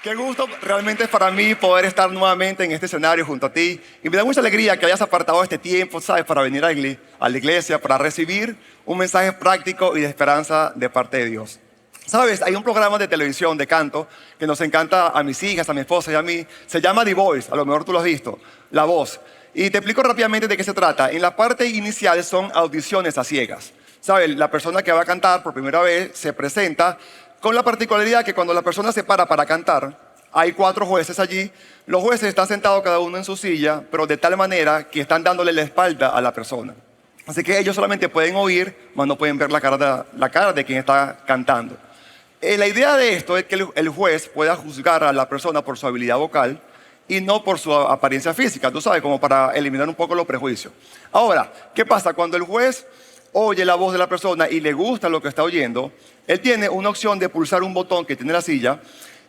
Qué gusto realmente es para mí poder estar nuevamente en este escenario junto a ti. Y me da mucha alegría que hayas apartado este tiempo, ¿sabes? Para venir a la iglesia, para recibir un mensaje práctico y de esperanza de parte de Dios. ¿Sabes? Hay un programa de televisión de canto que nos encanta a mis hijas, a mi esposa y a mí. Se llama The Voice, a lo mejor tú lo has visto, La Voz. Y te explico rápidamente de qué se trata. En la parte inicial son audiciones a ciegas. ¿Sabes? La persona que va a cantar por primera vez se presenta con la particularidad que cuando la persona se para cantar, hay 4 jueces allí. Los jueces están sentados cada uno en su silla, pero de tal manera que están dándole la espalda a la persona. Así que ellos solamente pueden oír, mas no pueden ver la cara de quien está cantando. La idea de esto es que el juez pueda juzgar a la persona por su habilidad vocal y no por su apariencia física, tú sabes, como para eliminar un poco los prejuicios. Ahora, ¿qué pasa? Cuando el juez oye la voz de la persona y le gusta lo que está oyendo, él tiene una opción de pulsar un botón que tiene la silla,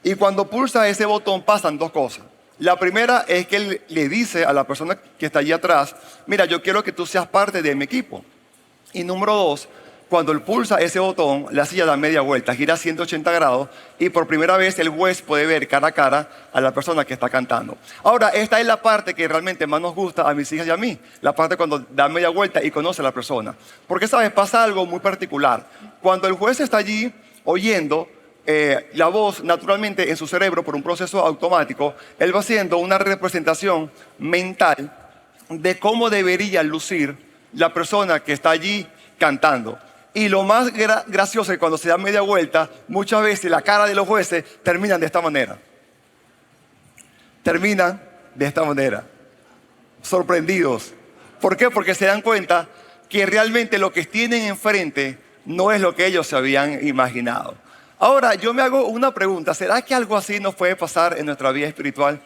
y cuando pulsa ese botón pasan 2 cosas. La primera es que él le dice a la persona que está allí atrás: mira, yo quiero que tú seas parte de mi equipo. Y número 2, cuando él pulsa ese botón, la silla da media vuelta, gira 180 grados, y por primera vez el juez puede ver cara a cara a la persona que está cantando. Ahora, esta es la parte que realmente más nos gusta a mis hijas y a mí, la parte cuando da media vuelta y conoce a la persona. Porque, ¿sabes? Pasa algo muy particular. Cuando el juez está allí oyendo la voz, naturalmente en su cerebro, por un proceso automático, él va haciendo una representación mental de cómo debería lucir la persona que está allí cantando. Y lo más gracioso es que cuando se da media vuelta, muchas veces la cara de los jueces terminan de esta manera. Terminan de esta manera, sorprendidos. ¿Por qué? Porque se dan cuenta que realmente lo que tienen enfrente no es lo que ellos se habían imaginado. Ahora, yo me hago una pregunta: ¿será que algo así nos puede pasar en nuestra vida espiritual?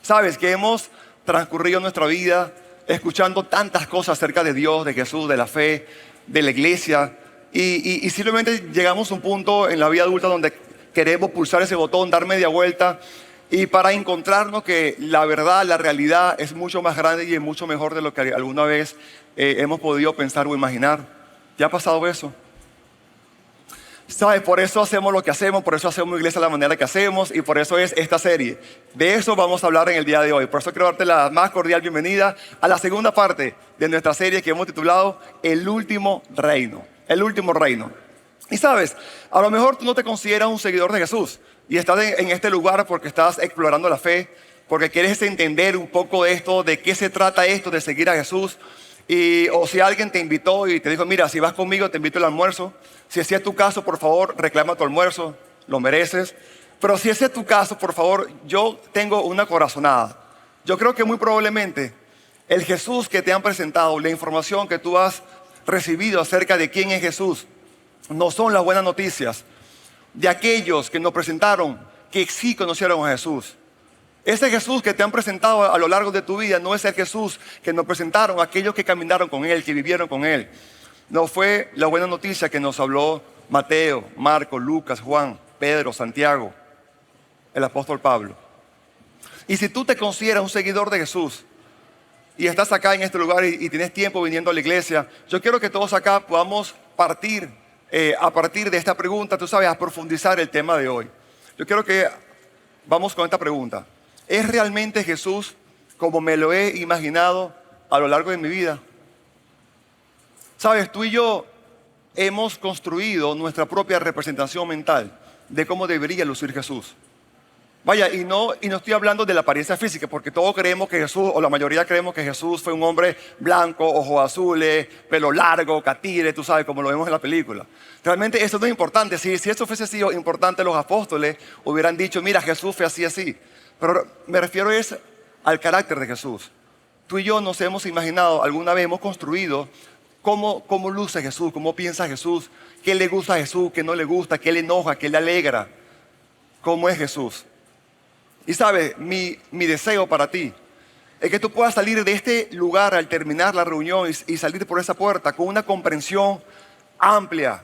Sabes que hemos transcurrido nuestra vida escuchando tantas cosas acerca de Dios, de Jesús, de la fe, de la iglesia, y simplemente llegamos a un punto en la vida adulta donde queremos pulsar ese botón, dar media vuelta, y para encontrarnos que la verdad, la realidad es mucho más grande y es mucho mejor de lo que alguna vez hemos podido pensar o imaginar. ¿Ya ha pasado eso? ¿Sabes? Por eso hacemos lo que hacemos, por eso hacemos iglesia de la manera que hacemos, y por eso es esta serie. De eso vamos a hablar en el día de hoy. Por eso quiero darte la más cordial bienvenida a la segunda parte de nuestra serie que hemos titulado El Último Reino. El Último Reino. Y sabes, a lo mejor tú no te consideras un seguidor de Jesús y estás en este lugar porque estás explorando la fe, porque quieres entender un poco de esto, de qué se trata esto de seguir a Jesús. O si alguien te invitó y te dijo: mira, si vas conmigo te invito al almuerzo. Si ese es tu caso, por favor, reclama tu almuerzo, lo mereces. Pero si ese es tu caso, por favor, yo tengo una corazonada. Yo creo que muy probablemente el Jesús que te han presentado, la información que tú has recibido acerca de quién es Jesús, no son las buenas noticias de aquellos que nos presentaron que sí conocieron a Jesús. Ese Jesús que te han presentado a lo largo de tu vida no es el Jesús que nos presentaron aquellos que caminaron con Él, que vivieron con Él. No fue la buena noticia que nos habló Mateo, Marcos, Lucas, Juan, Pedro, Santiago, el apóstol Pablo. Y si tú te consideras un seguidor de Jesús y estás acá en este lugar y tienes tiempo viniendo a la iglesia, yo quiero que todos acá podamos partir a partir de esta pregunta, tú sabes, a profundizar el tema de hoy. Yo quiero que vamos con esta pregunta: ¿es realmente Jesús como me lo he imaginado a lo largo de mi vida? Sabes, tú y yo hemos construido nuestra propia representación mental de cómo debería lucir Jesús. Vaya, y no estoy hablando de la apariencia física, porque todos creemos que Jesús, o la mayoría creemos que Jesús fue un hombre blanco, ojos azules, pelo largo, catire, tú sabes, como lo vemos en la película. Realmente eso no es importante. Si eso fuese sido importante, los apóstoles hubieran dicho: mira, Jesús fue así, así. Pero me refiero al carácter de Jesús. Tú y yo nos hemos imaginado, alguna vez hemos construido cómo luce Jesús, cómo piensa Jesús, qué le gusta a Jesús, qué no le gusta, qué le enoja, qué le alegra, cómo es Jesús. Y sabes, mi deseo para ti es que tú puedas salir de este lugar al terminar la reunión y salir por esa puerta con una comprensión amplia,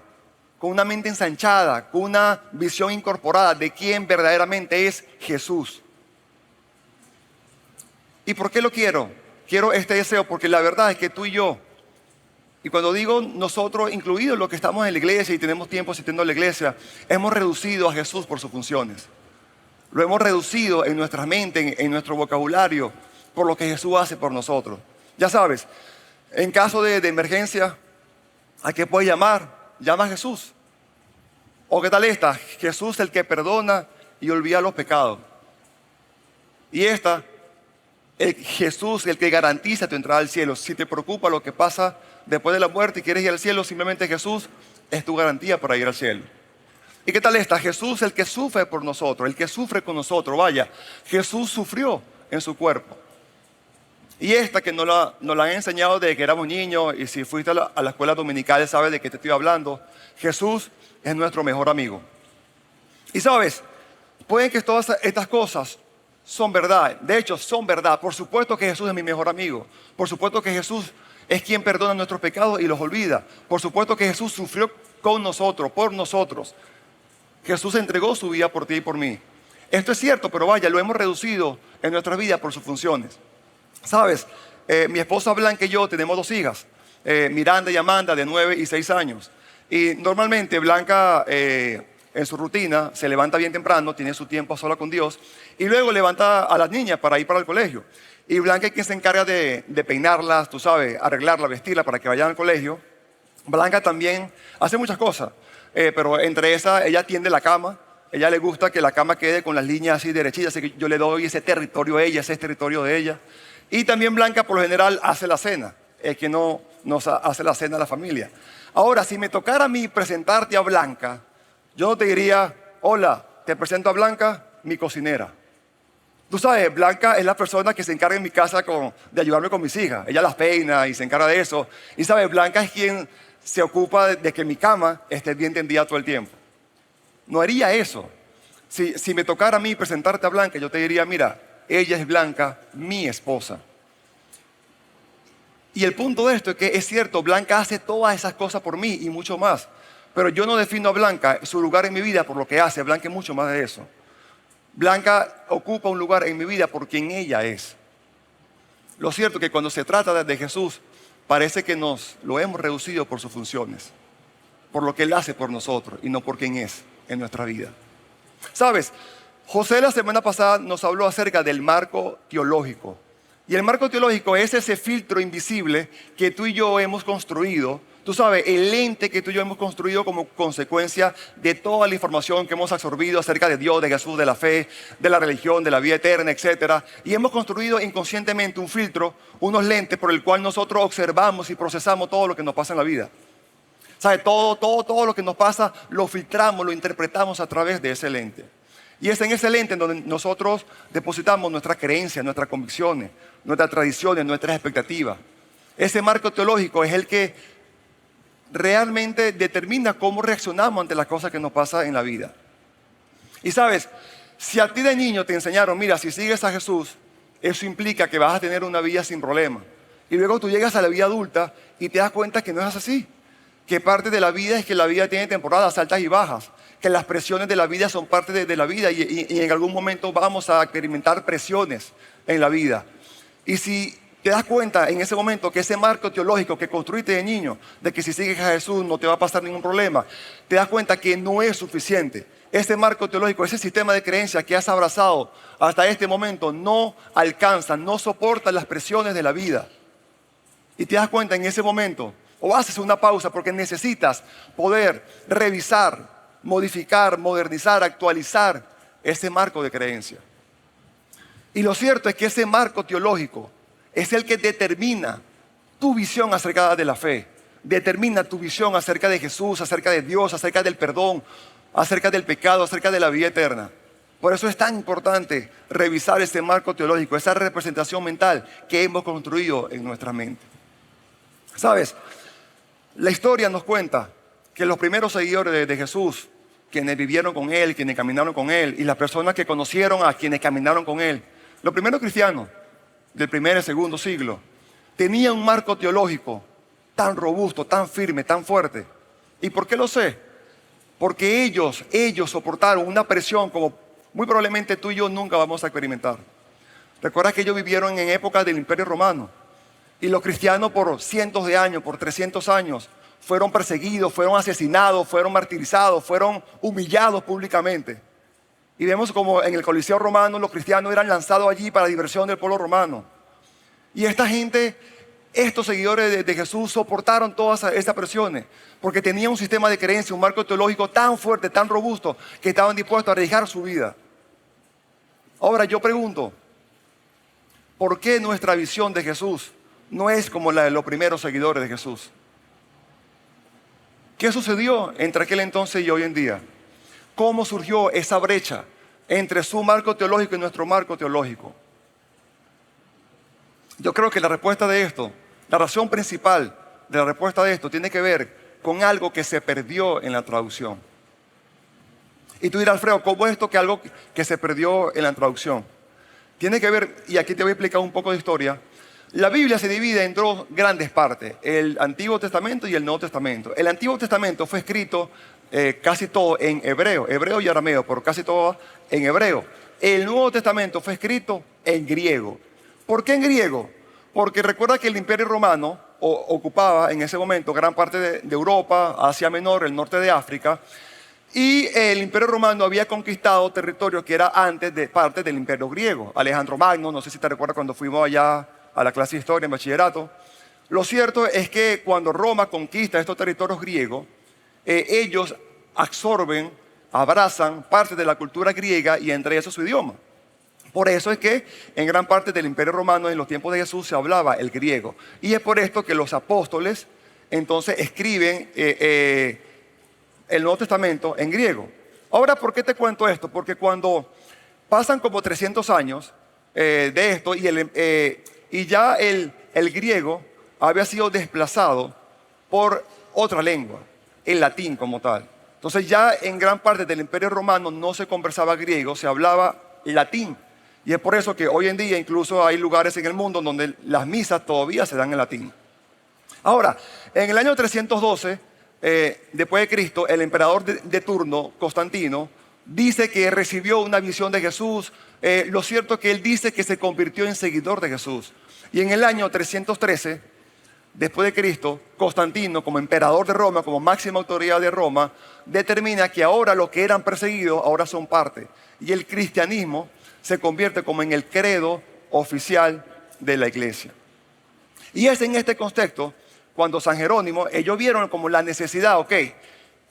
con una mente ensanchada, con una visión incorporada de quién verdaderamente es Jesús. ¿Y por qué lo quiero? Quiero este deseo porque la verdad es que tú y yo, y cuando digo nosotros, incluidos los que estamos en la iglesia y tenemos tiempo asistiendo a la iglesia, hemos reducido a Jesús por sus funciones. Lo hemos reducido en nuestra mente, en nuestro vocabulario, por lo que Jesús hace por nosotros. Ya sabes, en caso de emergencia, ¿a qué puedes llamar? Llama a Jesús. ¿O qué tal esta? Jesús el que perdona y olvida los pecados. Y esta, Jesús el que garantiza tu entrada al cielo. Si te preocupa lo que pasa después de la muerte y quieres ir al cielo, simplemente Jesús es tu garantía para ir al cielo. ¿Y qué tal esta? Jesús el que sufre por nosotros, el que sufre con nosotros. Vaya, Jesús sufrió en su cuerpo. Y esta que nos la han enseñado desde que éramos niños, y si fuiste a la escuela dominical sabes de qué te estoy hablando. Jesús es nuestro mejor amigo. Y sabes, pueden que todas estas cosas son verdad. De hecho, son verdad. Por supuesto que Jesús es mi mejor amigo. Por supuesto que Jesús es quien perdona nuestros pecados y los olvida. Por supuesto que Jesús sufrió con nosotros, por nosotros. Jesús entregó su vida por ti y por mí. Esto es cierto, pero vaya, lo hemos reducido en nuestra vida por sus funciones. ¿Sabes? Mi esposa Blanca y yo tenemos 2 hijas, Miranda y Amanda, de 9 y 6 años. Y normalmente Blanca en su rutina se levanta bien temprano, tiene su tiempo a sola con Dios, y luego levanta a las niñas para ir para el colegio. Y Blanca es quien se encarga de peinarlas, tú sabes, arreglarlas, vestirlas para que vayan al colegio. Blanca también hace muchas cosas, pero entre esas ella tiende la cama. Ella le gusta que la cama quede con las líneas así derechitas, así que yo le doy ese territorio a ella, ese es territorio de ella. Y también Blanca por lo general hace la cena, es que no nos hace la cena a la familia. Ahora, si me tocara a mí presentarte a Blanca, yo no te diría, hola, te presento a Blanca, mi cocinera. Tú sabes, Blanca es la persona que se encarga en mi casa de ayudarme con mis hijas. Ella las peina y se encarga de eso. Y sabes, Blanca es quien se ocupa de que mi cama esté bien tendida todo el tiempo. No haría eso. Si me tocara a mí presentarte a Blanca, yo te diría, mira, ella es Blanca, mi esposa. Y el punto de esto es que es cierto, Blanca hace todas esas cosas por mí y mucho más. Pero yo no defino a Blanca, su lugar en mi vida, por lo que hace. Blanca es mucho más de eso. Blanca ocupa un lugar en mi vida por quien ella es. Lo cierto es que cuando se trata de Jesús, parece que nos lo hemos reducido por sus funciones, por lo que Él hace por nosotros y no por quien es en nuestra vida. ¿Sabes? José la semana pasada nos habló acerca del marco teológico. Y el marco teológico es ese filtro invisible que tú y yo hemos construido. Tú sabes, el lente que tú y yo hemos construido como consecuencia de toda la información que hemos absorbido acerca de Dios, de Jesús, de la fe, de la religión, de la vida eterna, etc. Y hemos construido inconscientemente un filtro, unos lentes por el cual nosotros observamos y procesamos todo lo que nos pasa en la vida. ¿Sabes? Todo lo que nos pasa lo filtramos, lo interpretamos a través de ese lente. Y es en ese lente en donde nosotros depositamos nuestras creencias, nuestras convicciones, nuestras tradiciones, nuestras expectativas. Ese marco teológico es el que realmente determina cómo reaccionamos ante las cosas que nos pasan en la vida. Y sabes, si a ti de niño te enseñaron, mira, si sigues a Jesús, eso implica que vas a tener una vida sin problema. Y luego tú llegas a la vida adulta y te das cuenta que no es así. Que parte de la vida es que la vida tiene temporadas altas y bajas, que las presiones de la vida son parte de la vida y en algún momento vamos a experimentar presiones en la vida. Y si te das cuenta en ese momento que ese marco teológico que construiste de niño, de que si sigues a Jesús no te va a pasar ningún problema, te das cuenta que no es suficiente. Ese marco teológico, ese sistema de creencias que has abrazado hasta este momento no alcanza, no soporta las presiones de la vida. Y te das cuenta en ese momento, o haces una pausa porque necesitas poder revisar, modificar, modernizar, actualizar ese marco de creencia. Y lo cierto es que ese marco teológico es el que determina tu visión acerca de la fe, determina tu visión acerca de Jesús, acerca de Dios, acerca del perdón, acerca del pecado, acerca de la vida eterna. Por eso es tan importante revisar ese marco teológico, esa representación mental que hemos construido en nuestra mente. ¿Sabes? La historia nos cuenta que los primeros seguidores de Jesús, quienes vivieron con Él, quienes caminaron con Él, y las personas que conocieron a quienes caminaron con Él, los primeros cristianos del primer y segundo siglo, tenían un marco teológico tan robusto, tan firme, tan fuerte. ¿Y por qué lo sé? Porque ellos soportaron una presión como muy probablemente tú y yo nunca vamos a experimentar. Recuerda que ellos vivieron en época del Imperio Romano. Y los cristianos por cientos de años, por 300 años, fueron perseguidos, fueron asesinados, fueron martirizados, fueron humillados públicamente. Y vemos como en el Coliseo romano los cristianos eran lanzados allí para diversión del pueblo romano. Y esta gente, estos seguidores de Jesús soportaron todas esas presiones porque tenían un sistema de creencia, un marco teológico tan fuerte, tan robusto, que estaban dispuestos a arriesgar su vida. Ahora yo pregunto, ¿por qué nuestra visión de Jesús no es como la de los primeros seguidores de Jesús? ¿Qué sucedió entre aquel entonces y hoy en día? ¿Cómo surgió esa brecha entre su marco teológico y nuestro marco teológico? Yo creo que la respuesta de esto, la razón principal de la respuesta de esto tiene que ver con algo que se perdió en la traducción. Y tú dirás, Alfredo, ¿cómo es esto que algo que se perdió en la traducción? Tiene que ver, y aquí te voy a explicar un poco de historia. La Biblia se divide en dos grandes partes, el Antiguo Testamento y el Nuevo Testamento. El Antiguo Testamento fue escrito casi todo en hebreo y arameo, pero casi todo en hebreo. El Nuevo Testamento fue escrito en griego. ¿Por qué en griego? Porque recuerda que el Imperio Romano ocupaba en ese momento gran parte de Europa, Asia Menor, el norte de África, y el Imperio Romano había conquistado territorios que era antes de parte del Imperio Griego. Alejandro Magno, no sé si te recuerdas cuando fuimos allá a la clase de historia en bachillerato. Lo cierto es que cuando Roma conquista estos territorios griegos, ellos absorben, abrazan parte de la cultura griega y entre eso su idioma. Por eso es que en gran parte del Imperio Romano en los tiempos de Jesús se hablaba el griego. Y es por esto que los apóstoles entonces escriben el Nuevo Testamento en griego. Ahora, ¿por qué te cuento esto? Porque cuando pasan como 300 años de esto y ya el griego había sido desplazado por otra lengua, el latín como tal. Entonces ya en gran parte del Imperio Romano no se conversaba griego, se hablaba latín. Y es por eso que hoy en día incluso hay lugares en el mundo donde las misas todavía se dan en latín. Ahora, en el año 312, después de Cristo, el emperador de turno, Constantino, dice que recibió una visión de Jesús. Lo cierto es que él dice que se convirtió en seguidor de Jesús. Y en el año 313, después de Cristo, Constantino, como emperador de Roma, como máxima autoridad de Roma, determina que ahora los que eran perseguidos ahora son parte. Y el cristianismo se convierte como en el credo oficial de la iglesia. Y es en este contexto cuando San Jerónimo, ellos vieron como la necesidad, ok,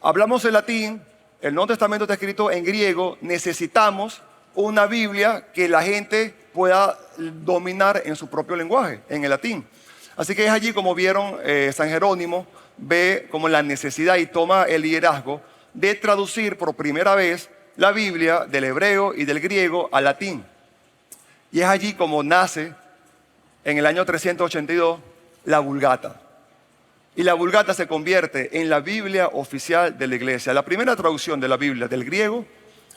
hablamos el latín, el Nuevo Testamento está escrito en griego, necesitamos una Biblia que la gente pueda dominar en su propio lenguaje, en el latín. Así que es allí como vieron San Jerónimo, ve como la necesidad y toma el liderazgo de traducir por primera vez la Biblia del hebreo y del griego al latín. Y es allí como nace en el año 382 la Vulgata. Y la Vulgata se convierte en la Biblia oficial de la iglesia, la primera traducción de la Biblia del griego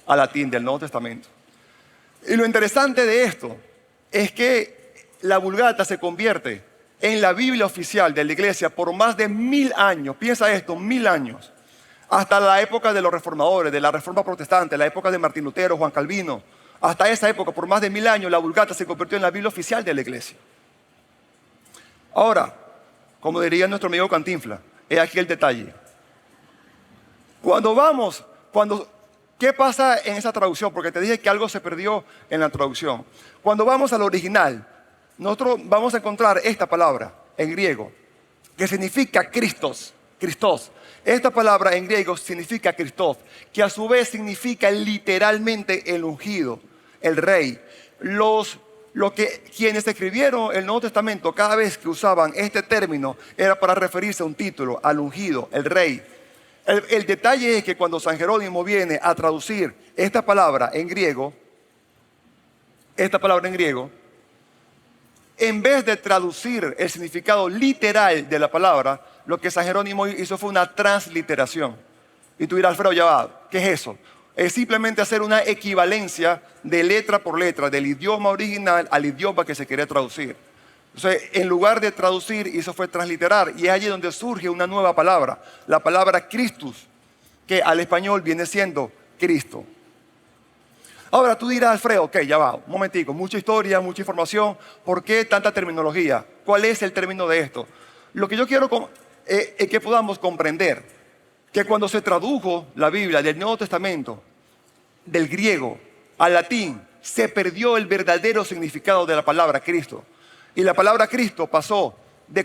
al latín del Nuevo Testamento. Y lo interesante de esto es que la Vulgata se convierte en la Biblia oficial de la iglesia por más de 1000 años. Piensa esto, 1000 años. Hasta la época de los reformadores, de la Reforma Protestante, la época de Martín Lutero, Juan Calvino. Hasta esa época, por más de 1000 años, la Vulgata se convirtió en la Biblia oficial de la iglesia. Ahora, como diría nuestro amigo Cantinflas, es aquí el detalle. ¿Qué pasa en esa traducción? Porque te dije que algo se perdió en la traducción. Cuando vamos al original, nosotros vamos a encontrar esta palabra en griego, que significa Christos. Esta palabra en griego significa Christos, que a su vez significa literalmente el ungido, el rey. Quienes escribieron el Nuevo Testamento, cada vez que usaban este término, era para referirse a un título, al ungido, el rey. El detalle es que cuando San Jerónimo viene a traducir esta palabra en griego, en vez de traducir el significado literal de la palabra, lo que San Jerónimo hizo fue una transliteración. Y tú dirás, Alfredo, ya va, ¿qué es eso? Es simplemente hacer una equivalencia de letra por letra, del idioma original al idioma que se quería traducir. Entonces, en lugar de traducir, hizo fue transliterar. Y es allí donde surge una nueva palabra, la palabra Christus, que al español viene siendo Cristo. Ahora tú dirás, Alfredo, ok, ya va, un momentico, mucha historia, mucha información, ¿por qué tanta terminología? ¿Cuál es el término de esto? Lo que yo quiero es que podamos comprender que cuando se tradujo la Biblia del Nuevo Testamento del griego al latín, se perdió el verdadero significado de la palabra Cristo. Y la palabra Cristo pasó de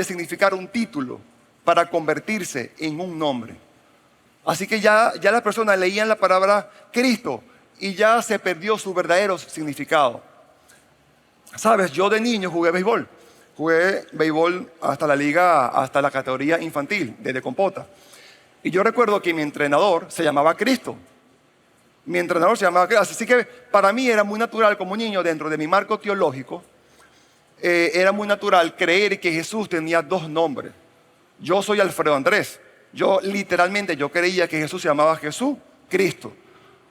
significar un título para convertirse en un nombre. Así que ya las personas leían la palabra Cristo y ya se perdió su verdadero significado. Sabes, yo de niño jugué béisbol. Jugué béisbol hasta la categoría infantil, desde compota. Y yo recuerdo que mi entrenador se llamaba Cristo. Mi entrenador se llamaba Cristo. Así que para mí era muy natural como niño, dentro de mi marco teológico, era muy natural creer que Jesús tenía dos nombres. Yo soy Alfredo Andrés. Yo creía que Jesús se llamaba Jesús Cristo.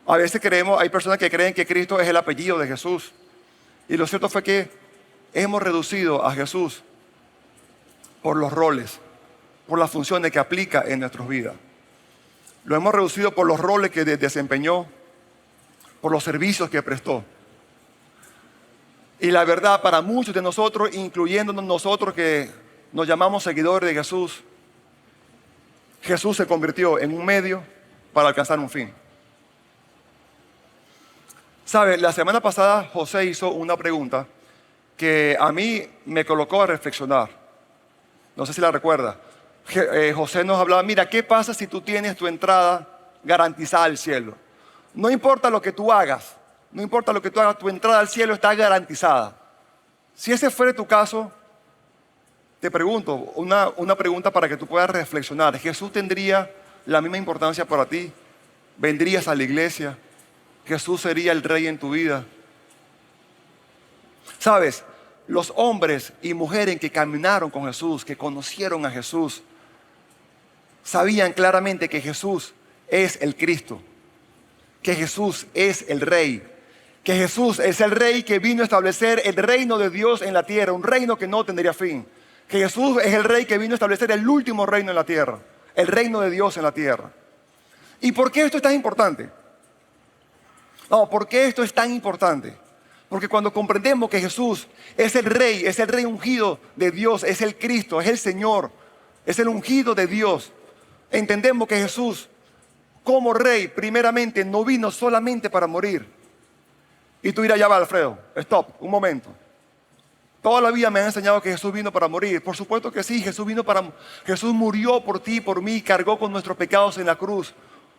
A veces hay personas que creen que Cristo es el apellido de Jesús. Y lo cierto fue que hemos reducido a Jesús por los roles, por las funciones que aplica en nuestras vidas. Lo hemos reducido por los roles que desempeñó, por los servicios que prestó. Y la verdad, para muchos de nosotros, incluyéndonos nosotros que nos llamamos seguidores de Jesús, Jesús se convirtió en un medio para alcanzar un fin. ¿Sabe? La semana pasada José hizo una pregunta que a mí me colocó a reflexionar. No sé si la recuerda. José nos hablaba, mira, ¿qué pasa si tú tienes tu entrada garantizada al cielo? No importa lo que tú hagas, tu entrada al cielo está garantizada. Si ese fuera tu caso, te pregunto, una pregunta para que tú puedas reflexionar. ¿Jesús tendría la misma importancia para ti? ¿Vendrías a la iglesia? ¿Jesús sería el rey en tu vida? ¿Sabes? Los hombres y mujeres que caminaron con Jesús, que conocieron a Jesús, sabían claramente que Jesús es el Cristo, que Jesús es el Rey, que Jesús es el Rey que vino a establecer el reino de Dios en la tierra, un reino que no tendría fin. Que Jesús es el Rey que vino a establecer el último reino en la tierra, el reino de Dios en la tierra. ¿Y por qué esto es tan importante? ¿Por qué esto es tan importante? Porque cuando comprendemos que Jesús es el Rey ungido de Dios, es el Cristo, es el Señor, es el ungido de Dios, entendemos que Jesús, como Rey, primeramente no vino solamente para morir. Y tú dirás, ya va, Alfredo, stop, un momento. Toda la vida me han enseñado que Jesús vino para morir. Por supuesto que sí, Jesús murió por ti y por mí, cargó con nuestros pecados en la cruz.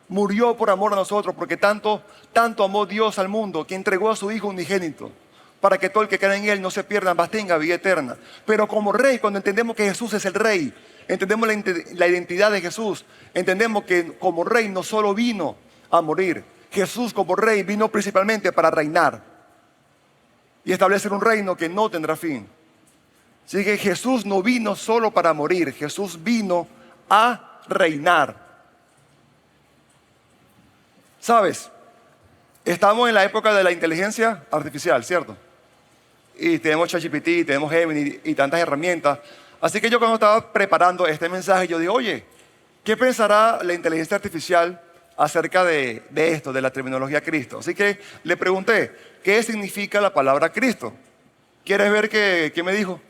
Murió por amor a nosotros, porque tanto amó Dios al mundo, que entregó a su Hijo unigénito, para que todo el que cree en Él no se pierda, mas tenga vida eterna. Pero como Rey, cuando entendemos que Jesús es el Rey, entendemos la identidad de Jesús, entendemos que como Rey no solo vino a morir, Jesús como Rey vino principalmente para reinar y establecer un reino que no tendrá fin. Así que Jesús no vino solo para morir, Jesús vino a reinar. ¿Sabes? Estamos en la época de la inteligencia artificial, ¿cierto? Y tenemos ChatGPT, tenemos Gemini y tantas herramientas. Así que yo cuando estaba preparando este mensaje, yo digo, oye, ¿qué pensará la inteligencia artificial acerca de esto, de la terminología Cristo? Así que le pregunté, ¿qué significa la palabra Cristo? ¿Quieres ver qué me dijo?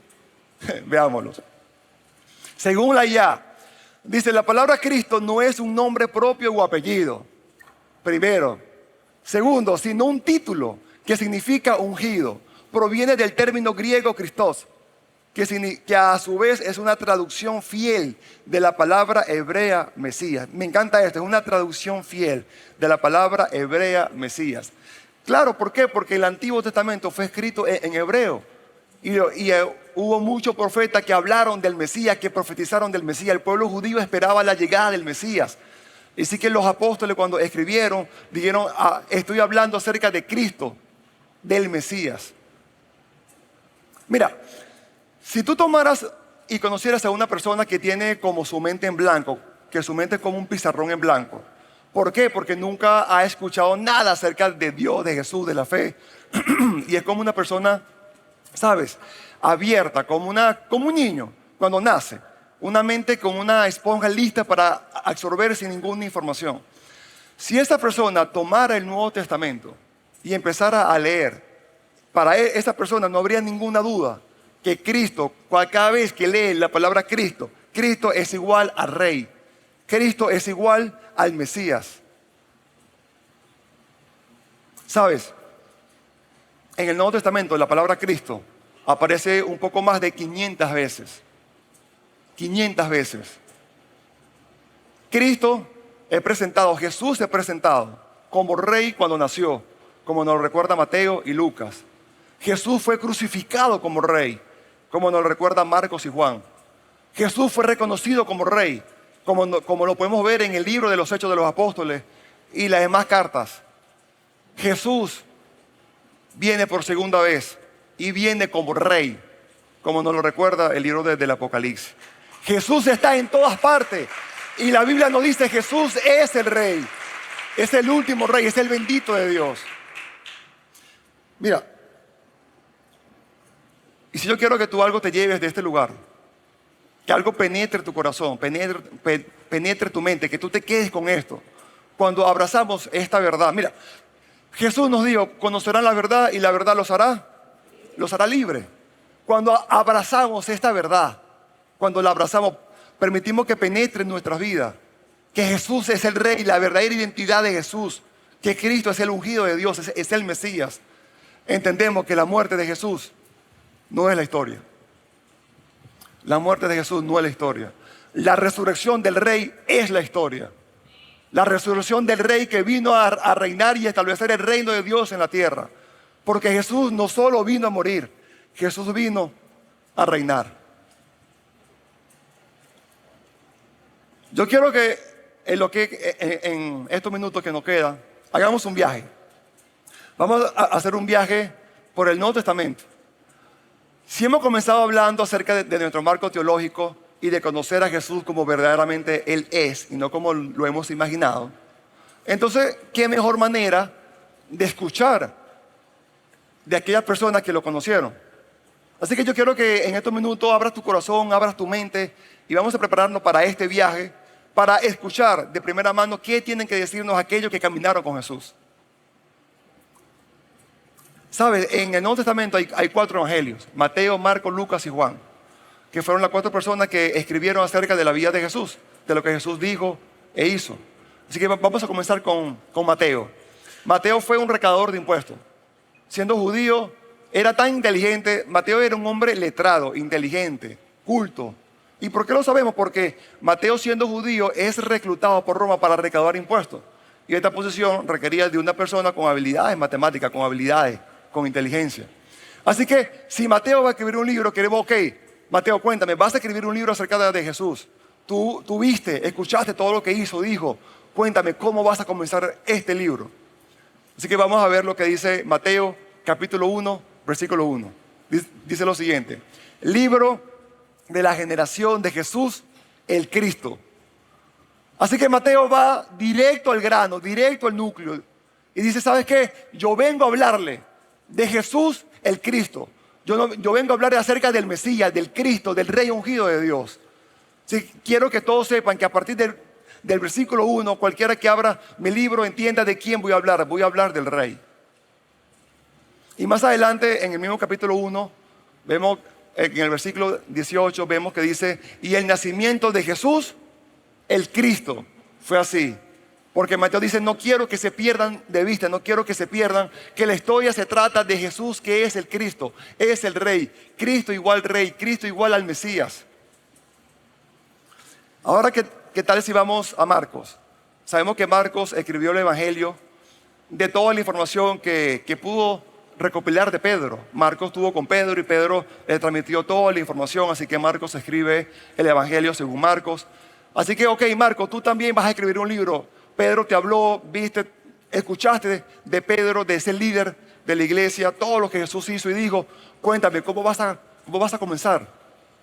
Veámoslo. Según la IA, dice, la palabra Cristo no es un nombre propio o apellido. Primero. Segundo, sino un título que significa ungido. Proviene del término griego Christos, que a su vez es una traducción fiel de la palabra hebrea Mesías. Me encanta esto, es una traducción fiel de la palabra hebrea Mesías. Claro, ¿por qué? Porque el Antiguo Testamento fue escrito en hebreo. Y hubo muchos profetas que hablaron del Mesías, que profetizaron del Mesías. El pueblo judío esperaba la llegada del Mesías. Así que los apóstoles cuando escribieron, dijeron, estoy hablando acerca de Cristo, del Mesías. Mira, si tú tomaras y conocieras a una persona que tiene como su mente en blanco, que su mente es como un pizarrón en blanco. ¿Por qué? Porque nunca ha escuchado nada acerca de Dios, de Jesús, de la fe. Y es como una persona, ¿sabes? Abierta, como un niño cuando nace. Una mente con una esponja lista para absorber sin ninguna información. Si esa persona tomara el Nuevo Testamento y empezara a leer, para esa persona no habría ninguna duda que Cristo, cada vez que lee la palabra Cristo, Cristo es igual al Rey. Cristo es igual al Mesías. ¿Sabes? En el Nuevo Testamento la palabra Cristo aparece un poco más de 500 veces. 500 veces. Cristo es presentado, Jesús es presentado como rey cuando nació, como nos lo recuerda Mateo y Lucas. Jesús fue crucificado como rey, como nos lo recuerda Marcos y Juan. Jesús fue reconocido como rey, como lo podemos ver en el libro de los Hechos de los Apóstoles y las demás cartas. Jesús viene por segunda vez y viene como rey, como nos lo recuerda el libro del Apocalipsis. Jesús está en todas partes y la Biblia nos dice Jesús es el rey, es el último rey, es el bendito de Dios. Mira, y si yo quiero que tú algo te lleves de este lugar, que algo penetre tu corazón, penetre tu mente, que tú te quedes con esto, cuando abrazamos esta verdad. Mira, Jesús nos dijo, conocerán la verdad y la verdad los hará libre. Cuando abrazamos esta verdad, cuando la abrazamos, permitimos que penetre en nuestras vidas, que Jesús es el Rey, la verdadera identidad de Jesús, que Cristo es el ungido de Dios, es el Mesías. Entendemos que la muerte de Jesús no es la historia. La muerte de Jesús no es la historia. La resurrección del Rey es la historia. La resurrección del Rey que vino a reinar y establecer el reino de Dios en la tierra. Porque Jesús no solo vino a morir, Jesús vino a reinar. Yo quiero que en estos minutos que nos quedan, hagamos un viaje. Vamos a hacer un viaje por el Nuevo Testamento. Si hemos comenzado hablando acerca de nuestro marco teológico y de conocer a Jesús como verdaderamente Él es y no como lo hemos imaginado, entonces, ¿qué mejor manera de escuchar de aquellas personas que lo conocieron? Así que yo quiero que en estos minutos abras tu corazón, abras tu mente y vamos a prepararnos para este viaje, para escuchar de primera mano qué tienen que decirnos aquellos que caminaron con Jesús. ¿Sabes? En el Nuevo Testamento hay 4 evangelios, Mateo, Marcos, Lucas y Juan, que fueron las 4 personas que escribieron acerca de la vida de Jesús, de lo que Jesús dijo e hizo. Así que vamos a comenzar con Mateo. Mateo fue un recaudador de impuestos. Siendo judío, era tan inteligente. Mateo era un hombre letrado, inteligente, culto. ¿Y por qué lo sabemos? Porque Mateo, siendo judío, es reclutado por Roma para recaudar impuestos. Y esta posición requería de una persona con habilidades matemáticas, con inteligencia. Así que si Mateo va a escribir un libro, queremos, ok, Mateo, cuéntame, vas a escribir un libro acerca de Jesús. Tú viste, escuchaste todo lo que hizo, dijo. Cuéntame, ¿cómo vas a comenzar este libro? Así que vamos a ver lo que dice Mateo, capítulo 1, versículo 1. Dice lo siguiente: libro de la generación de Jesús, el Cristo. Así que Mateo va directo al grano, directo al núcleo. Y dice, ¿sabes qué? Yo vengo a hablarle de Jesús, el Cristo. Yo vengo a hablar acerca del Mesías, del Cristo, del Rey ungido de Dios. Sí, quiero que todos sepan que a partir del versículo 1, cualquiera que abra mi libro entienda de quién voy a hablar. Voy a hablar del Rey. Y más adelante, en el mismo capítulo 1, vemos en el versículo 18, vemos que dice, y el nacimiento de Jesús, el Cristo, fue así. Porque Mateo dice, no quiero que se pierdan de vista, no quiero que se pierdan, que la historia se trata de Jesús, que es el Cristo, es el Rey. Cristo igual Rey, Cristo igual al Mesías. Ahora, ¿qué tal si vamos a Marcos? Sabemos que Marcos escribió el Evangelio de toda la información que pudo recopilar de Pedro. Marcos estuvo con Pedro y Pedro le transmitió toda la información, así que Marcos escribe el Evangelio según Marcos. Así que, ok, Marcos, tú también vas a escribir un libro. Pedro te habló, viste, escuchaste de Pedro, de ese líder de la iglesia, todo lo que Jesús hizo y dijo. Cuéntame, ¿cómo vas a comenzar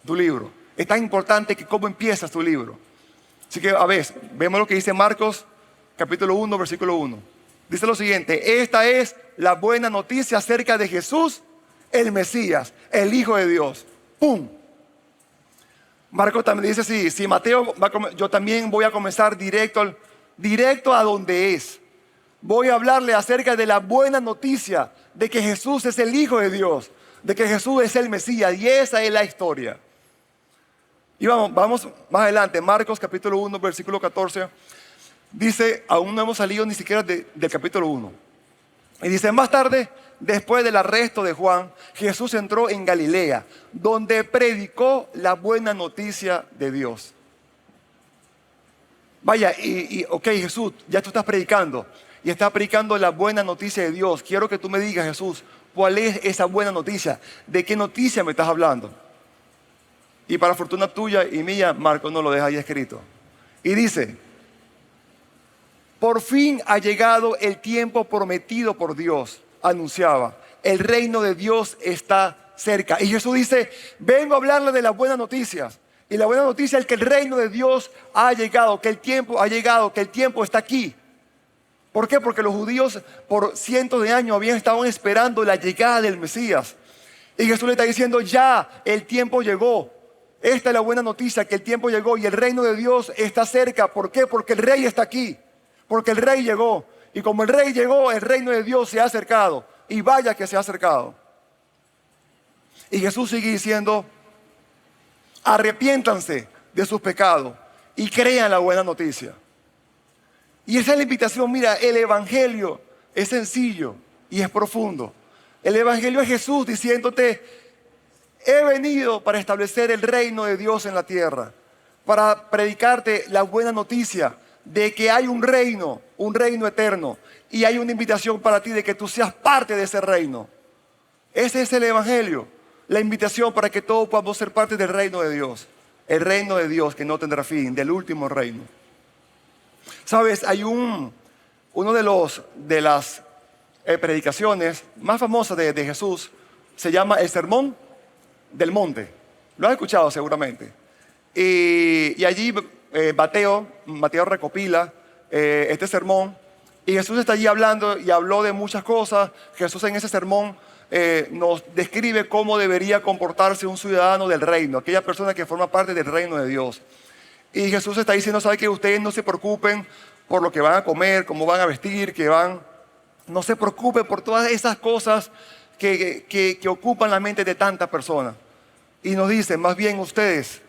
tu libro? Es tan importante que cómo empiezas tu libro. Así que, a ver, vemos lo que dice Marcos, capítulo 1, versículo 1. Dice lo siguiente: esta es la buena noticia acerca de Jesús, el Mesías, el Hijo de Dios. ¡Pum! Marcos también dice, si Mateo yo también voy a comenzar directo a donde es. Voy a hablarle acerca de la buena noticia de que Jesús es el Hijo de Dios, de que Jesús es el Mesías, y esa es la historia. Y vamos más adelante, Marcos capítulo 1, versículo 14, dice, aún no hemos salido ni siquiera del capítulo 1. Y dice, más tarde, después del arresto de Juan, Jesús entró en Galilea, donde predicó la buena noticia de Dios. Vaya, ok, Jesús, ya tú estás predicando y estás predicando la buena noticia de Dios. Quiero que tú me digas, Jesús, ¿cuál es esa buena noticia? ¿De qué noticia me estás hablando? Y para fortuna tuya y mía, Marcos no lo deja ahí escrito. Y dice, por fin ha llegado el tiempo prometido por Dios, anunciaba. El reino de Dios está cerca. Y Jesús dice, vengo a hablarle de las buenas noticias. Y la buena noticia es que el reino de Dios ha llegado, que el tiempo ha llegado, que el tiempo está aquí. ¿Por qué? Porque los judíos por cientos de años habían estado esperando la llegada del Mesías. Y Jesús le está diciendo, ya, el tiempo llegó. Esta es la buena noticia, que el tiempo llegó y el reino de Dios está cerca. ¿Por qué? Porque el rey está aquí. Porque el rey llegó. Y como el rey llegó, el reino de Dios se ha acercado. Y vaya que se ha acercado. Y Jesús sigue diciendo, arrepiéntanse de sus pecados y crean la buena noticia. Y esa es la invitación. Mira, el evangelio es sencillo y es profundo. El evangelio es Jesús diciéndote, he venido para establecer el reino de Dios en la tierra, para predicarte la buena noticia de que hay un reino eterno, y hay una invitación para ti de que tú seas parte de ese reino. Ese es el evangelio, la invitación para que todos podamos ser parte del reino de Dios, el reino de Dios que no tendrá fin, del último reino. Sabes, hay uno de las predicaciones más famosas de Jesús, se llama el Sermón del Monte. Lo has escuchado seguramente. Y allí Mateo recopila este sermón, y Jesús está allí hablando y habló de muchas cosas. Jesús en ese sermón nos describe cómo debería comportarse un ciudadano del reino, aquella persona que forma parte del reino de Dios. Y Jesús está diciendo, ¿sabe que ustedes no se preocupen por lo que van a comer, cómo van a vestir, no se preocupen por todas esas cosas que ocupan la mente de tantas personas? Y nos dice, más bien ustedes,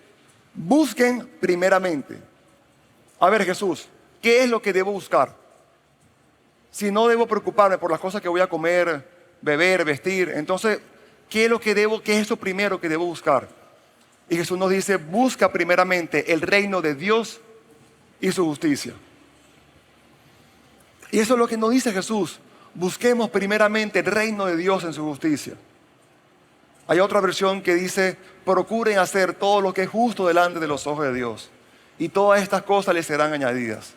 busquen primeramente. A ver, Jesús, ¿qué es lo que debo buscar? Si no debo preocuparme por las cosas que voy a comer, beber, vestir, entonces, ¿qué es eso primero que debo buscar? Y Jesús nos dice, busca primeramente el reino de Dios y su justicia. Y eso es lo que nos dice Jesús. Busquemos primeramente el reino de Dios en su justicia. Hay otra versión que dice, procuren hacer todo lo que es justo delante de los ojos de Dios, y todas estas cosas les serán añadidas.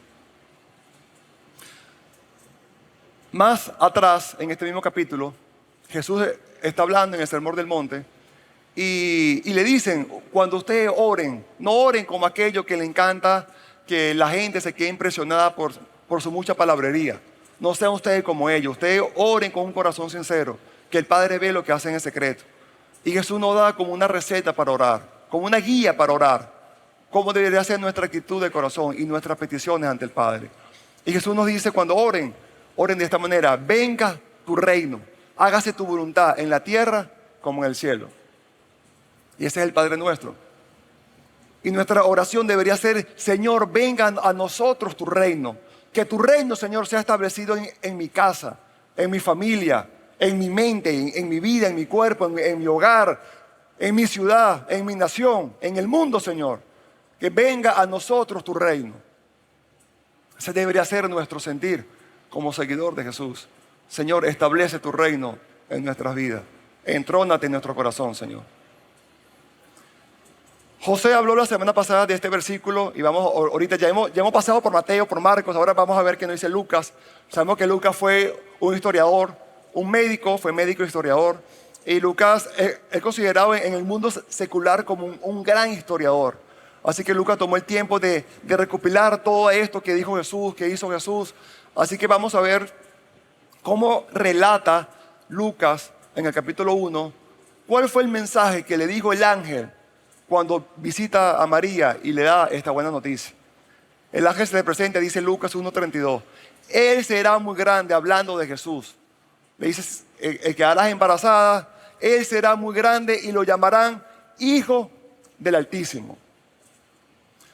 Más atrás, en este mismo capítulo, Jesús está hablando en el Sermón del Monte, y le dicen, cuando ustedes oren, no oren como aquello que le encanta que la gente se quede impresionada por su mucha palabrería. No sean ustedes como ellos. Ustedes oren con un corazón sincero, que el Padre ve lo que hacen en secreto. Y Jesús nos da como una receta para orar, como una guía para orar, cómo debería ser nuestra actitud de corazón y nuestras peticiones ante el Padre. Y Jesús nos dice, cuando oren de esta manera, venga tu reino, hágase tu voluntad en la tierra como en el cielo. Y ese es el Padre nuestro. Y nuestra oración debería ser, Señor, venga a nosotros tu reino. Que tu reino, Señor, sea establecido en mi casa, en mi familia, en mi mente, en mi vida, en mi cuerpo, en mi hogar, en mi ciudad, en mi nación, en el mundo, Señor. Que venga a nosotros tu reino. Ese debería ser nuestro sentir como seguidor de Jesús. Señor, establece tu reino en nuestras vidas. Entrónate en nuestro corazón, Señor. José habló la semana pasada de este versículo y ahorita ya hemos pasado por Mateo, por Marcos, ahora vamos a ver qué nos dice Lucas. Sabemos que Lucas fue un historiador, un médico, fue médico e historiador. Y Lucas es considerado en el mundo secular como un gran historiador. Así que Lucas tomó el tiempo de recopilar todo esto que dijo Jesús, que hizo Jesús. Así que vamos a ver cómo relata Lucas en el capítulo 1, cuál fue el mensaje que le dijo el ángel cuando visita a María y le da esta buena noticia. El ángel se le presenta, dice Lucas 1:32. Él será muy grande, hablando de Jesús. Le dice, quedarás embarazada, él será muy grande y lo llamarán Hijo del Altísimo.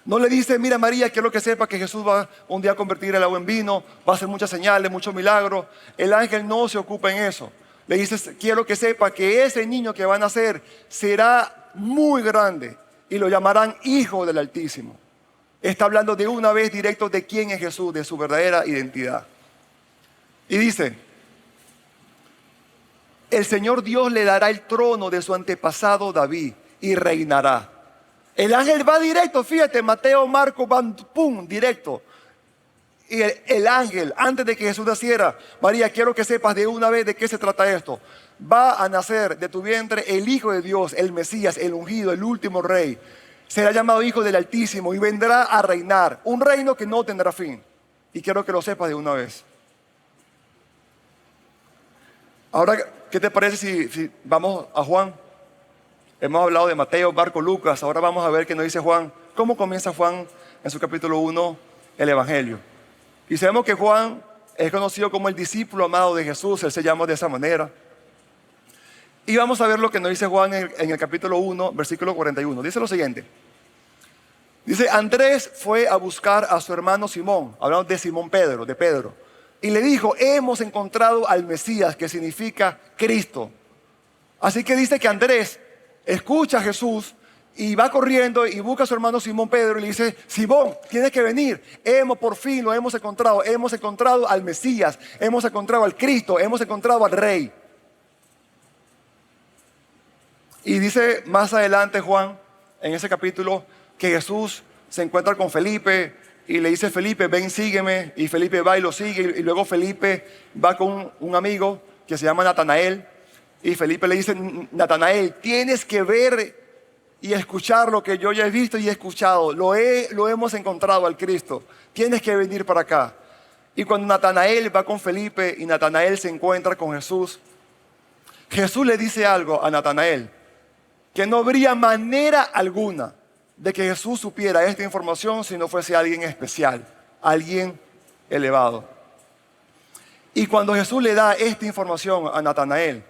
No le dice, mira María, quiero que sepa que Jesús va un día a convertir el agua en vino, va a hacer muchas señales, muchos milagros. El ángel no se ocupa en eso. Le dice, quiero que sepa que ese niño que va a nacer será muy grande y lo llamarán Hijo del Altísimo. Está hablando de una vez directo de quién es Jesús, de su verdadera identidad. Y dice, el Señor Dios le dará el trono de su antepasado David y reinará. El ángel va directo, fíjate, Mateo, Marcos van, pum, directo. Y el ángel, antes de que Jesús naciera, María, quiero que sepas de una vez de qué se trata esto. Va a nacer de tu vientre el Hijo de Dios, el Mesías, el ungido, el último rey. Será llamado Hijo del Altísimo y vendrá a reinar. Un reino que no tendrá fin. Y quiero que lo sepas de una vez. Ahora, ¿qué te parece si vamos a Juan? Hemos hablado de Mateo, Marcos, Lucas. Ahora vamos a ver qué nos dice Juan. ¿Cómo comienza Juan en su capítulo 1 el Evangelio? Y sabemos que Juan es conocido como el discípulo amado de Jesús. Él se llama de esa manera. Y vamos a ver lo que nos dice Juan en el capítulo 1, versículo 41. Dice lo siguiente. Dice, Andrés fue a buscar a su hermano Simón. Hablamos de Simón Pedro, de Pedro. Y le dijo, hemos encontrado al Mesías, que significa Cristo. Así que dice que Andrés escucha a Jesús y va corriendo y busca a su hermano Simón Pedro y le dice, Simón, tienes que venir. Por fin lo hemos encontrado al Mesías, hemos encontrado al Cristo, hemos encontrado al Rey. Y dice más adelante Juan, en ese capítulo, que Jesús se encuentra con Felipe y le dice, Felipe, ven, sígueme. Y Felipe va y lo sigue. Y luego Felipe va con un amigo que se llama Natanael. Y Felipe le dice, Natanael, tienes que ver y escuchar lo que yo ya he visto y he escuchado. Lo hemos encontrado al Cristo. Tienes que venir para acá. Y cuando Natanael va con Felipe y Natanael se encuentra con Jesús, Jesús le dice algo a Natanael, que no habría manera alguna de que Jesús supiera esta información si no fuese alguien especial, alguien elevado. Y cuando Jesús le da esta información a Natanael,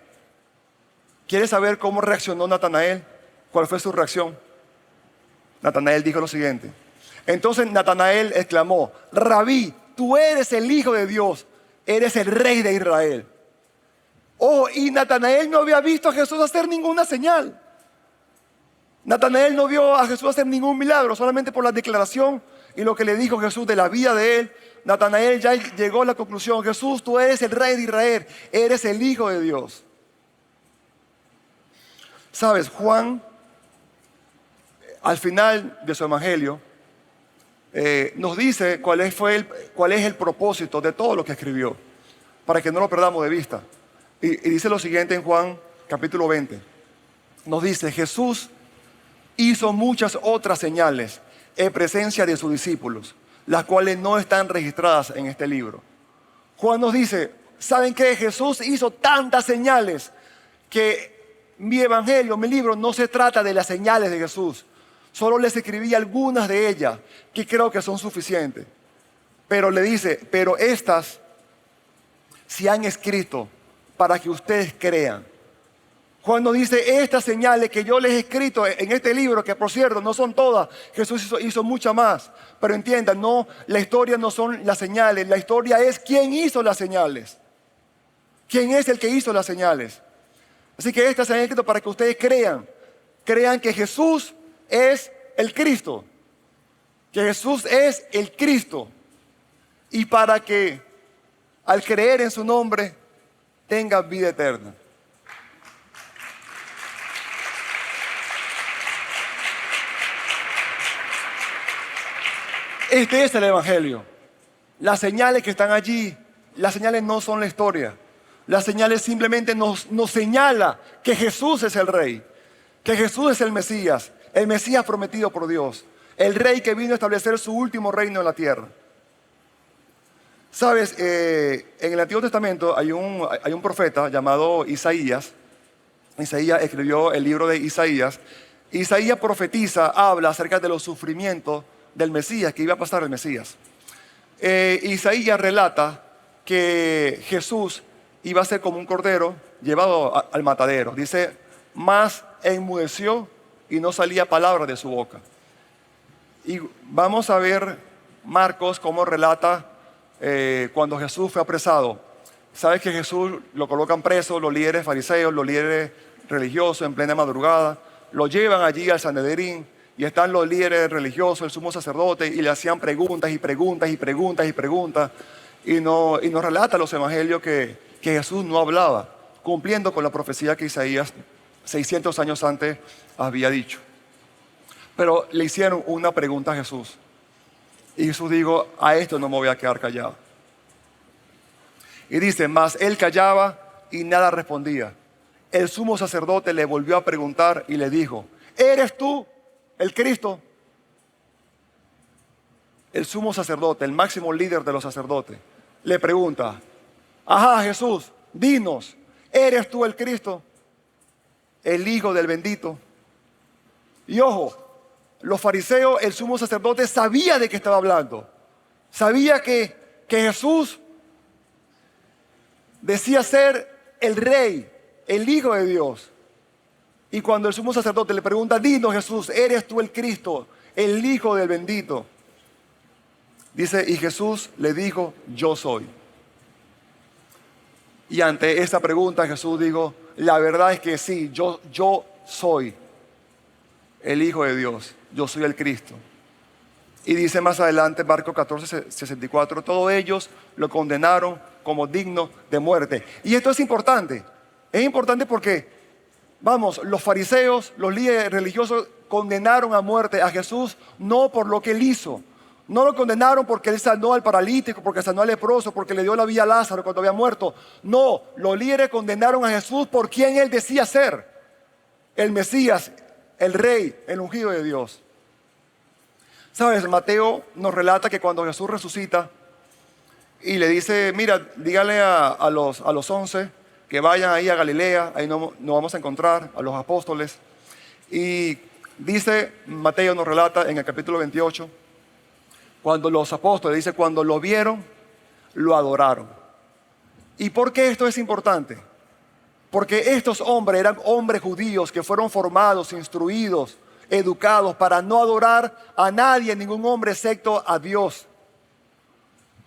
¿quieres saber cómo reaccionó Natanael? ¿Cuál fue su reacción? Natanael dijo lo siguiente. Entonces Natanael exclamó, Rabí, tú eres el Hijo de Dios, eres el Rey de Israel. Oh, y Natanael no había visto a Jesús hacer ninguna señal. Natanael no vio a Jesús hacer ningún milagro, solamente por la declaración y lo que le dijo Jesús de la vida de él. Natanael ya llegó a la conclusión, Jesús, tú eres el Rey de Israel, eres el Hijo de Dios. Sabes, Juan, al final de su evangelio, nos dice cuál es el propósito de todo lo que escribió, para que no lo perdamos de vista. Y dice lo siguiente en Juan capítulo 20. Nos dice, Jesús hizo muchas otras señales en presencia de sus discípulos, las cuales no están registradas en este libro. Juan nos dice, ¿saben qué? Jesús hizo tantas señales que mi evangelio, mi libro, no se trata de las señales de Jesús. Solo les escribí algunas de ellas que creo que son suficientes. Pero le dice, pero estas se han escrito para que ustedes crean. Juan nos dice, estas señales que yo les he escrito en este libro, que por cierto no son todas, Jesús hizo muchas más. Pero entiendan, no, la historia no son las señales, la historia es quién hizo las señales. ¿Quién es el que hizo las señales? Así que estas se han escrito para que ustedes crean que Jesús es el Cristo, que Jesús es el Cristo, y para que al creer en su nombre tengan vida eterna. Este es el Evangelio. Las señales que están allí, las señales no son la historia. Las señales simplemente nos señala que Jesús es el Rey, que Jesús es el Mesías prometido por Dios, el Rey que vino a establecer su último reino en la tierra. Sabes, en el Antiguo Testamento hay un profeta llamado Isaías. Isaías escribió el libro de Isaías. Isaías profetiza, habla acerca de los sufrimientos del Mesías, que iba a pasar el Mesías. Isaías relata que Jesús iba a ser como un cordero llevado al matadero. Dice, mas enmudeció y no salía palabra de su boca. Y vamos a ver Marcos cómo relata cuando Jesús fue apresado. Sabes que Jesús lo colocan preso, los líderes fariseos, los líderes religiosos en plena madrugada, lo llevan allí al Sanedrín y están los líderes religiosos, el sumo sacerdote, y le hacían preguntas y preguntas y preguntas y preguntas. Y nos relata los evangelios que Jesús no hablaba, cumpliendo con la profecía que Isaías 600 años antes había dicho. Pero le hicieron una pregunta a Jesús. Y Jesús dijo, a esto no me voy a quedar callado. Y dice, mas él callaba y nada respondía. El sumo sacerdote le volvió a preguntar y le dijo, ¿eres tú el Cristo? El sumo sacerdote, el máximo líder de los sacerdotes, le pregunta, ajá, Jesús, dinos, ¿eres tú el Cristo? El Hijo del bendito. Y ojo, los fariseos, el sumo sacerdote sabía de qué estaba hablando. Sabía que Jesús decía ser el rey, el Hijo de Dios. Y cuando el sumo sacerdote le pregunta, dinos Jesús, ¿eres tú el Cristo, el Hijo del bendito? Dice, y Jesús le dijo, yo soy. Y ante esta pregunta Jesús dijo, la verdad es que sí, yo soy el Hijo de Dios, yo soy el Cristo. Y dice más adelante, Marcos 14:64, todos ellos lo condenaron como digno de muerte. Y esto es importante porque, vamos, los fariseos, los líderes religiosos condenaron a muerte a Jesús no por lo que él hizo. No lo condenaron porque él sanó al paralítico, porque sanó al leproso, porque le dio la vida a Lázaro cuando había muerto. No, los líderes condenaron a Jesús por quien él decía ser. El Mesías, el Rey, el ungido de Dios. ¿Sabes? Mateo nos relata que cuando Jesús resucita y le dice, mira, dígale a los 11 que vayan ahí a Galilea, ahí nos vamos a encontrar, a los apóstoles. Y dice, Mateo nos relata en el capítulo 28, cuando los apóstoles, dice, cuando lo vieron, lo adoraron. ¿Y por qué esto es importante? Porque estos hombres eran hombres judíos que fueron formados, instruidos, educados para no adorar a nadie, ningún hombre excepto a Dios.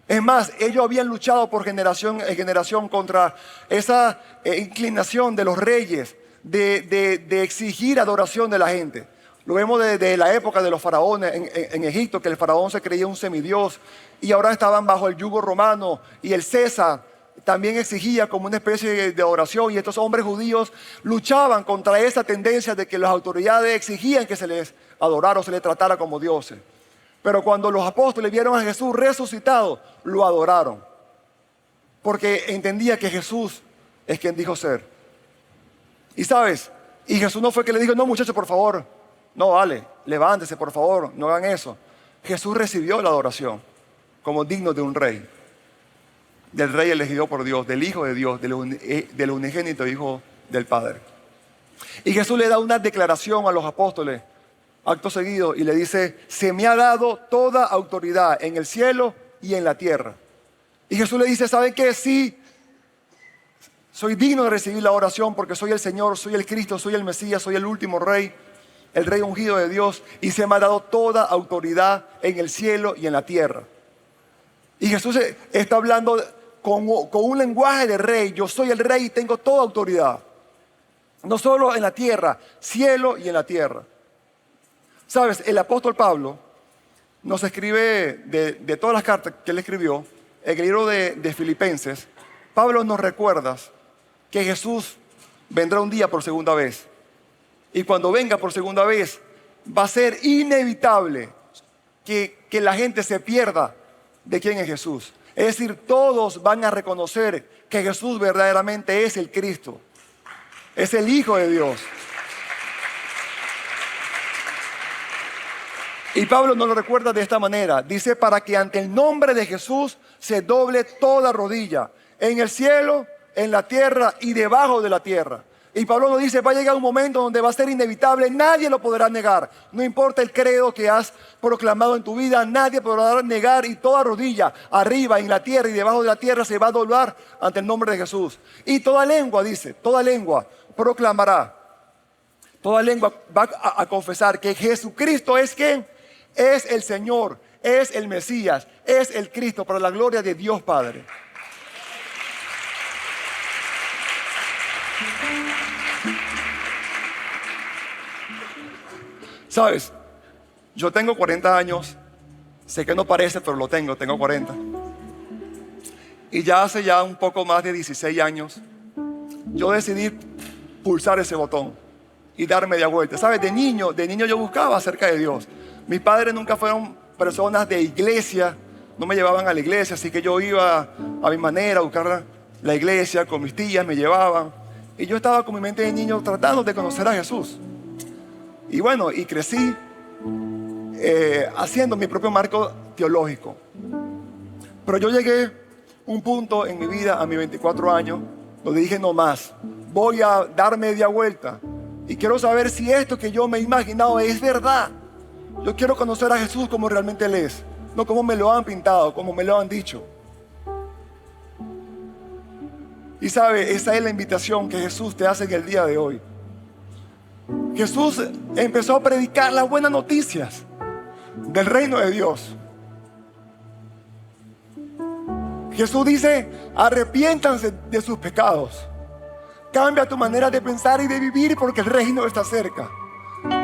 Es más, ellos habían luchado por generación en generación contra esa inclinación de los reyes de exigir adoración de la gente. Lo vemos desde la época de los faraones en Egipto, que el faraón se creía un semidios y ahora estaban bajo el yugo romano, y el César también exigía como una especie de adoración, y estos hombres judíos luchaban contra esa tendencia de que las autoridades exigían que se les adorara o se les tratara como dioses. Pero cuando los apóstoles vieron a Jesús resucitado, lo adoraron, porque entendía que Jesús es quien dijo ser. Y sabes, y Jesús no fue que le dijo, no muchachos, por favor, no vale, levántese por favor, no hagan eso. Jesús recibió la adoración como digno de un rey, del rey elegido por Dios, del Hijo de Dios, del unigénito Hijo del Padre. Y Jesús le da una declaración a los apóstoles, acto seguido, y le dice, se me ha dado toda autoridad en el cielo y en la tierra. Y Jesús le dice, ¿saben qué? Sí, soy digno de recibir la oración porque soy el Señor, soy el Cristo, soy el Mesías, soy el último rey, el rey ungido de Dios, y se me ha dado toda autoridad en el cielo y en la tierra. Y Jesús está hablando con un lenguaje de rey. Yo soy el rey y tengo toda autoridad. No solo en la tierra, cielo y en la tierra. Sabes, el apóstol Pablo nos escribe de todas las cartas que él escribió, en el libro de Filipenses, Pablo nos recuerda que Jesús vendrá un día por segunda vez. Y cuando venga por segunda vez, va a ser inevitable que la gente se pierda de quién es Jesús. Es decir, todos van a reconocer que Jesús verdaderamente es el Cristo. Es el Hijo de Dios. Y Pablo nos lo recuerda de esta manera. Dice, para que ante el nombre de Jesús se doble toda rodilla, en el cielo, en la tierra y debajo de la tierra. Y Pablo nos dice, va a llegar un momento donde va a ser inevitable, nadie lo podrá negar. No importa el credo que has proclamado en tu vida, nadie podrá negar, y toda rodilla, arriba, en la tierra y debajo de la tierra, se va a doblar ante el nombre de Jesús. Y toda lengua, dice, toda lengua proclamará, toda lengua va a confesar que Jesucristo es ¿quién? Es el Señor, es el Mesías, es el Cristo, para la gloria de Dios Padre. ¿Sabes? Yo tengo 40 años. Sé que no parece, pero lo tengo 40. Y ya hace un poco más de 16 años, yo decidí pulsar ese botón y dar media vuelta. ¿Sabes? De niño yo buscaba acerca de Dios. Mis padres nunca fueron personas de iglesia, no me llevaban a la iglesia, así que yo iba a mi manera a buscar la iglesia, con mis tías me llevaban. Y yo estaba con mi mente de niño tratando de conocer a Jesús. Y bueno, y crecí haciendo mi propio marco teológico. Pero yo llegué a un punto en mi vida, a mis 24 años, donde dije no más, voy a dar media vuelta y quiero saber si esto que yo me he imaginado es verdad. Yo quiero conocer a Jesús como realmente Él es, no como me lo han pintado, como me lo han dicho. Y sabe, esa es la invitación que Jesús te hace en el día de hoy. Jesús empezó a predicar las buenas noticias del reino de Dios. Jesús dice, arrepiéntanse de sus pecados. Cambia tu manera de pensar y de vivir porque el reino está cerca.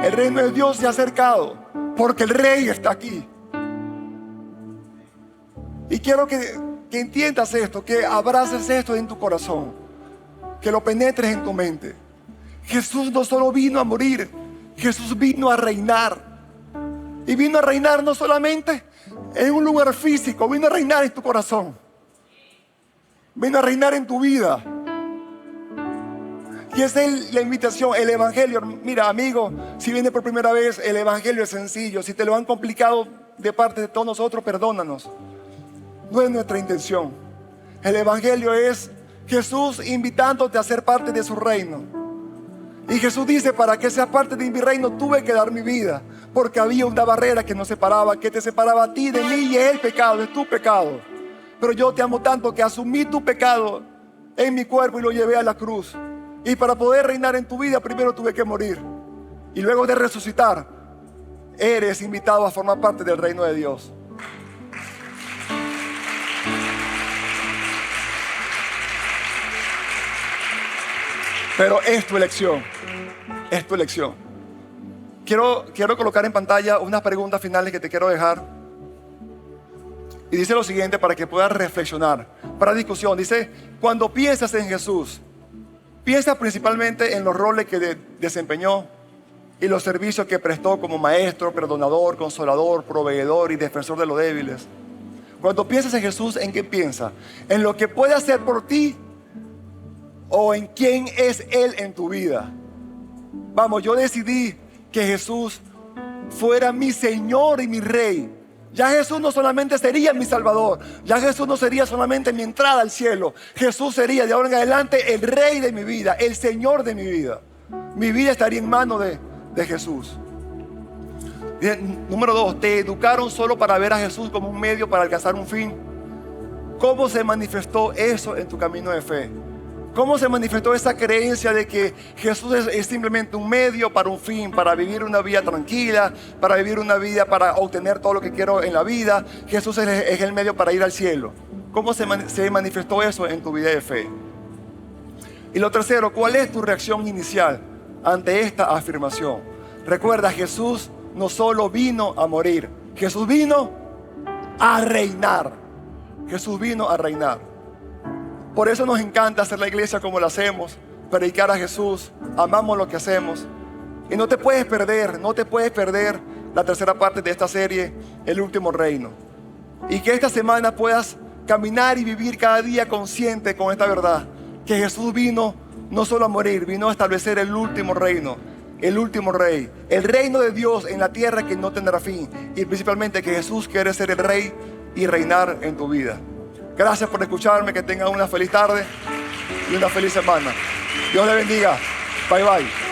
El reino de Dios se ha acercado porque el Rey está aquí. Y quiero que entiendas esto, que abraces esto en tu corazón, que lo penetres en tu mente. Jesús no solo vino a morir, Jesús vino a reinar. Y vino a reinar no solamente en un lugar físico, vino a reinar en tu corazón. Vino a reinar en tu vida. Y esa es la invitación, el evangelio. Mira, amigo, si vienes por primera vez, el evangelio es sencillo. Si te lo han complicado de parte de todos nosotros, perdónanos. No es nuestra intención. El evangelio es Jesús invitándote a ser parte de su reino. Y Jesús dice, para que seas parte de mi reino tuve que dar mi vida, porque había una barrera que nos separaba, que te separaba a ti de mí, y es el pecado, es tu pecado. Pero yo te amo tanto que asumí tu pecado en mi cuerpo y lo llevé a la cruz. Y para poder reinar en tu vida primero tuve que morir. Y luego de resucitar, eres invitado a formar parte del reino de Dios. Pero es tu elección. Es tu elección. Quiero colocar en pantalla unas preguntas finales que te quiero dejar. Y dice lo siguiente para que puedas reflexionar. Para discusión, dice, cuando piensas en Jesús, piensa principalmente en los roles que desempeñó y los servicios que prestó como maestro, perdonador, consolador, proveedor y defensor de los débiles. Cuando piensas en Jesús, ¿en qué piensas? ¿En lo que puede hacer por ti o en quién es Él en tu vida? Vamos, yo decidí que Jesús fuera mi Señor y mi Rey. Ya Jesús no solamente sería mi Salvador, ya Jesús no sería solamente mi entrada al cielo. Jesús sería de ahora en adelante el Rey de mi vida, el Señor de mi vida. Mi vida estaría en manos de Jesús. Número 2, te educaron solo para ver a Jesús como un medio para alcanzar un fin. ¿Cómo se manifestó eso en tu camino de fe? ¿Cómo se manifestó esa creencia de que Jesús es simplemente un medio para un fin, para vivir una vida tranquila, para vivir una vida para obtener todo lo que quiero en la vida? Jesús es el medio para ir al cielo. ¿Cómo se manifestó eso en tu vida de fe? Y lo tercero, ¿cuál es tu reacción inicial ante esta afirmación? Recuerda, Jesús no solo vino a morir, Jesús vino a reinar. Jesús vino a reinar. Por eso nos encanta hacer la iglesia como la hacemos, predicar a Jesús, amamos lo que hacemos. Y no te puedes perder la tercera parte de esta serie, El Último Reino. Y que esta semana puedas caminar y vivir cada día consciente con esta verdad, que Jesús vino no solo a morir, vino a establecer el último reino, el último rey, el reino de Dios en la tierra que no tendrá fin. Y principalmente que Jesús quiere ser el rey y reinar en tu vida. Gracias por escucharme, que tengan una feliz tarde y una feliz semana. Dios le bendiga. Bye bye.